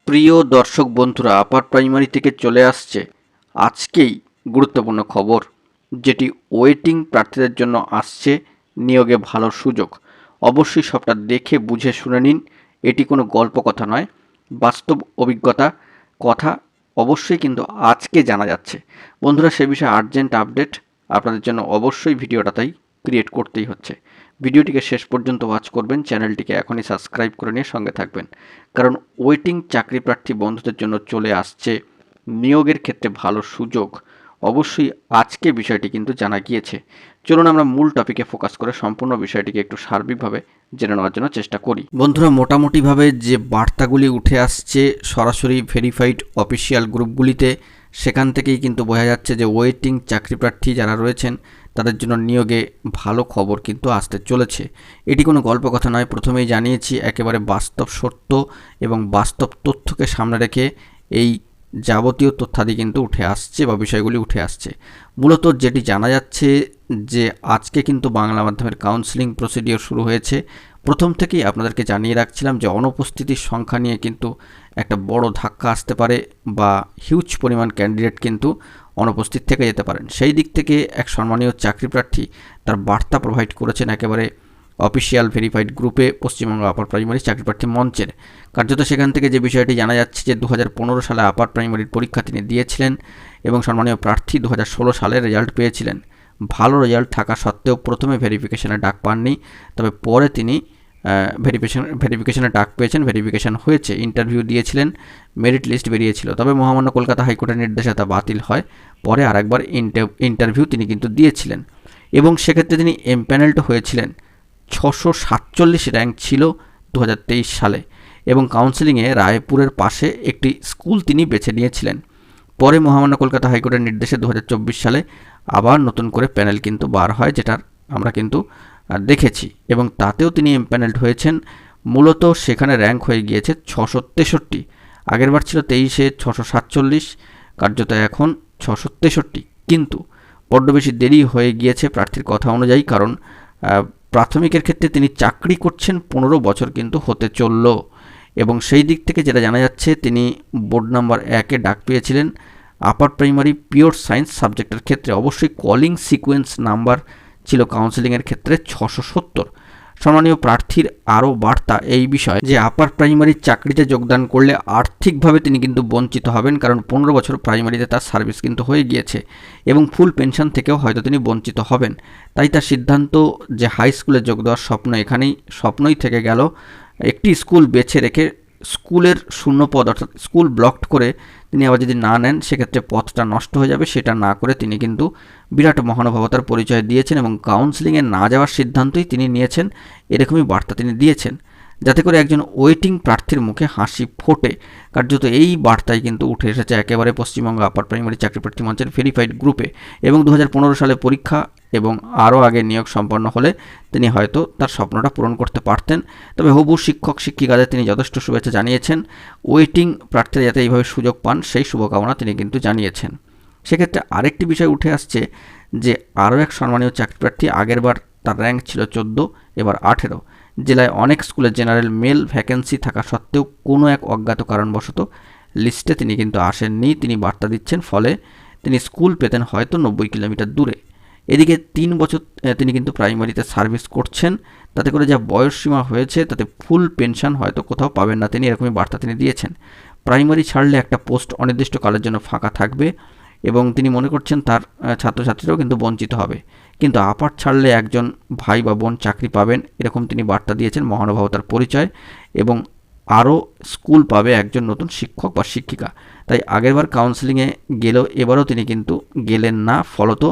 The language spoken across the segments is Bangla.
প্রিয় দর্শক বন্ধুরা, আপার প্রাইমারি থেকে চলে আসছে আজকেই গুরুত্বপূর্ণ খবর, যেটি ওয়েটিং প্রার্থীদের জন্য আসছে নিয়োগে ভালো সুযোগ। অবশ্যই সবটা দেখে বুঝে শুনে নিন। এটি কোনো গল্প কথা নয়, বাস্তব অভিজ্ঞতা কথা অবশ্যই কিন্তু আজকে জানা যাচ্ছে। বন্ধুরা, সে বিষয়ে আর্জেন্ট আপডেট আপনাদের জন্য অবশ্যই ভিডিওটা তাই ক্রিয়েট করতেই হচ্ছে। ভিডিওটিকে শেষ পর্যন্ত ওয়াচ করবেন, চ্যানেলটিকে এখনই সাবস্ক্রাইব করে নিয়ে সঙ্গে থাকবেন, কারণ ওয়েটিং চাকরি প্রার্থী বন্ধুদের জন্য চলে আসছে নিয়োগের ক্ষেত্রে ভালো সুযোগ। অবশ্যই আজকে বিষয়টি কিন্তু জানা গিয়েছে। চলুন আমরা মূল টপিকে ফোকাস করে সম্পূর্ণ বিষয়টিকে একটু সার্বিকভাবে জেনে নেওয়ার জন্য চেষ্টা করি। বন্ধুরা, মোটামুটিভাবে যে বার্তাগুলি উঠে আসছে সরাসরি ভেরিফাইড অফিসিয়াল গ্রুপগুলিতে, সেখান থেকেই কিন্তু বোঝা যাচ্ছে যে ওয়েটিং চাকরি প্রার্থী যারা রয়েছেন তাদের জন্য নিয়োগে ভালো খবর কিন্তু আসতে চলেছে। এটি কোনো গল্প কথা নয়, প্রথমেই জানিয়েছি একেবারে বাস্তব সত্য এবং বাস্তব তথ্যকে সামনে রেখে এই যাবতীয় তথ্যাদি কিন্তু উঠে আসছে বা বিষয়গুলি উঠে আসছে। মূলত যেটি জানা যাচ্ছে যে আজকে কিন্তু বাংলা মাধ্যমের কাউন্সেলিং প্রসিডিওর শুরু হয়েছে। প্রথম থেকেই আপনাদেরকে জানিয়ে রাখছিলাম যে অনুপস্থিতির সংখ্যা নিয়ে কিন্তু একটা বড় ধাক্কা আসতে পারে বা হিউজ পরিমাণ ক্যান্ডিডেট কিন্তু অনুপস্থিত থেকে যেতে পারেন। সেই দিক থেকে এক সম্মানীয় চাকরি প্রার্থী তার বার্তা প্রোভাইড করেছেন একেবারে অফিসিয়াল ভেরিফাইড গ্রুপে, পশ্চিমবঙ্গ আপার প্রাইমারি চাকরি প্রার্থী মঞ্চের। কার্যত সেখান থেকে যে বিষয়টি জানা যাচ্ছে যে 2015 সালে আপার প্রাইমারির পরীক্ষা তিনি দিয়েছিলেন এবং সম্মানীয় প্রার্থী 2016 সালে রেজাল্ট পেয়েছিলেন। ভালো রেজাল্ট থাকা সত্ত্বেও প্রথমে ভেরিফিকেশনে ডাক পাননি, তবে পরে তিনি ভেরিফিকেশনে ডাক পেয়েছেন, ভেরিফিকেশন হয়েছে, ইন্টারভিউ দিয়েছিলেন, মেরিট লিস্ট বেরিয়েছিল। তবে মহামান্য কলকাতা হাইকোর্টের নির্দেশে তা বাতিল হয়। পরে আরেকবার ইন্টারভিউ তিনি কিন্তু দিয়েছিলেন এবং সেক্ষেত্রে তিনি এমপ্যানেলড হয়েছিলেন। 647 র্যাঙ্ক ছিল 2023 সালে এবং কাউন্সেলিংয়ে রায়পুরের পাশে একটি স্কুল তিনি বেছে নিয়েছিলেন। পরে মহামান্য কলকাতা হাইকোর্টের নির্দেশে 2024 সালে আবার নতুন করে প্যানেল কিন্তু বার হয়, যেটার আমরা কিন্তু দেখেছি এবং তাতেও তিনি এমপ্যানেলড হয়েছেন। মূলত সেখানে র্যাঙ্ক হয়ে গিয়েছে 663। আগেরবার ছিল 23-এ 647, কার্যত এখন 663। কিন্তু বড্ড বেশি দেরি হয়ে গিয়েছে প্রার্থীর কথা অনুযায়ী, কারণ প্রাথমিকের ক্ষেত্রে তিনি চাকরি করছেন 15 বছর কিন্তু হতে চলল এবং সেই দিক থেকে যেটা জানা যাচ্ছে তিনি বোর্ড নাম্বার 1-এ ডাক পেয়েছিলেন আপার প্রাইমারি পিওর সায়েন্স সাবজেক্টের ক্ষেত্রে। অবশ্যই কলিং সিকোয়েন্স নাম্বার ছিল কাউন্সেলিংয়ের ক্ষেত্রে 670। সম্মানীয় প্রার্থীর আরও বার্তা এই বিষয়ে যে আপার প্রাইমারির চাকরিতে যোগদান করলে আর্থিকভাবে তিনি কিন্তু বঞ্চিত হবেন, কারণ 15 বছর প্রাইমারিতে তার সার্ভিস কিন্তু হয়ে গিয়েছে এবং ফুল পেনশন থেকেও হয়তো তিনি বঞ্চিত হবেন। তাই তার সিদ্ধান্ত যে হাই স্কুলে যোগ দেওয়ার স্বপ্ন এখানেই স্বপ্নই থেকে গেল। একটি স্কুল বেছে রেখে স্কুলের শূন্য পদ অর্থাৎ স্কুল ব্লকড করে তিনি আবার যদি না নেন সেক্ষেত্রে পথটা নষ্ট হয়ে যাবে। সেটা না করে তিনি কিন্তু বিরাট মহানুভবতার পরিচয় দিয়েছেন এবং কাউন্সেলিংয়ে না যাওয়ার সিদ্ধান্তই তিনি নিয়েছেন, এরকমই বার্তা তিনি দিয়েছেন, যাতে করে একজন ওয়েটিং প্রার্থীর মুখে হাসি ফোটে। কার্যত এই বার্তাই কিন্তু উঠে এসেছে একেবারে পশ্চিমবঙ্গ আপার প্রাইমারি চাকরি প্রার্থী মঞ্চের ভেরিফাইড গ্রুপে এবং 2015 সালে পরীক্ষা এবং আরও আগে নিয়োগ সম্পন্ন হলে তিনি হয়তো তার স্বপ্নটা পূরণ করতে পারতেন। তবে হবু শিক্ষক শিক্ষিকাদের তিনি যথেষ্ট শুভেচ্ছা জানিয়েছেন। ওয়েটিং প্রার্থীরা যাতে এইভাবে সুযোগ পান সেই শুভকামনা তিনি কিন্তু জানিয়েছেন। সেক্ষেত্রে আরেকটি বিষয় উঠে আসছে যে আরও এক সম্মানীয় চাকরি প্রার্থী, আগেরবার তার র্যাঙ্ক ছিল 14, এবার 18। জেলায় অনেক স্কুলে জেনারেল মেল ভ্যাকেন্সি থাকা সত্ত্বেও কোনো এক অজ্ঞাত কারণবশত লিস্টে তিনি কিন্তু আসেননি। তিনি বার্তা দিচ্ছেন, ফলে তিনি স্কুল পেতেন হয়তো 90 কিলোমিটার দূরে। এদিকে 3 বছর তিনি কিন্তু প্রাইমারিতে সার্ভিস করছেন, তাতে করে যা বয়সসীমা হয়েছে তাতে ফুল পেনশন হয়তো কোথাও পাবেন না তিনি, এরকমই বার্তা তিনি দিয়েছেন। প্রাইমারি ছাড়লে একটা পোস্ট অনির্দিষ্টকালের জন্য ফাঁকা থাকবে এবং তিনি মনে করছেন তার ছাত্রছাত্রীরাও কিন্তু বঞ্চিত হবে, কিন্তু আপার ছাড়লে একজন ভাই বা বোন চাকরি পাবেন, এরকম তিনি বার্তা দিয়েছেন, মহানুভবতার পরিচয়, এবং আরও স্কুল পাবে একজন নতুন শিক্ষক বা শিক্ষিকা। তাই আগেরবার কাউন্সেলিংয়ে গেলেও এবারও তিনি কিন্তু গেলেন না, ফলত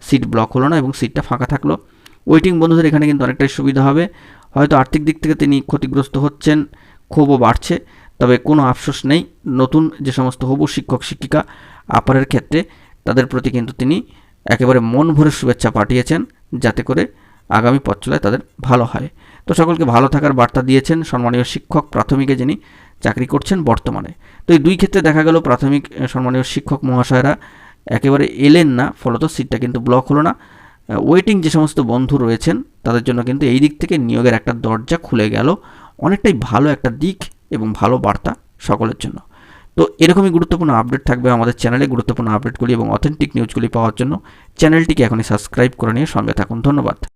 সিট ব্লক হলো না এবং সিটটা ফাঁকা থাকলো। ওয়েটিং বন্ধুদের এখানে কিন্তু অনেকটাই সুবিধা হবে। হয়তো আর্থিক দিক থেকে তিনি ক্ষতিগ্রস্ত হচ্ছেন, ক্ষোভও বাড়ছে, তবে কোনো আফসোস নেই। নতুন যে সমস্ত হবু শিক্ষক শিক্ষিকা আপারের ক্ষেত্রে তাদের প্রতি কিন্তু তিনি একেবারে মন ভরে শুভেচ্ছা পাঠিয়েছেন, যাতে করে আগামী পথ চলায় তাদের ভালো হয়। তো সকলকে ভালো থাকার বার্তা দিয়েছেন সম্মানীয় শিক্ষক প্রাথমিকে যিনি চাকরি করছেন বর্তমানে। তো এই দুই ক্ষেত্রে দেখা গেল প্রাথমিক সম্মানীয় শিক্ষক মহাশয়রা একেবারে এলেন না, ফলত সিটটা কিন্তু ব্লক হলো না। ওয়েটিং যে সমস্ত বন্ধু রয়েছেন তাদের জন্য কিন্তু এই দিক থেকে নিয়োগের একটা দরজা খুলে গেল। অনেকটাই ভালো একটা দিক এবং ভালো বার্তা সকলের জন্য। তো এরকমই গুরুত্বপূর্ণ আপডেট থাকবে আমাদের চ্যানেলে। গুরুত্বপূর্ণ আপডেটগুলি এবং অথেন্টিক নিউজগুলি পাওয়ার জন্য চ্যানেলটিকে এখনই সাবস্ক্রাইব করে নিয়ে সঙ্গে থাকুন। ধন্যবাদ।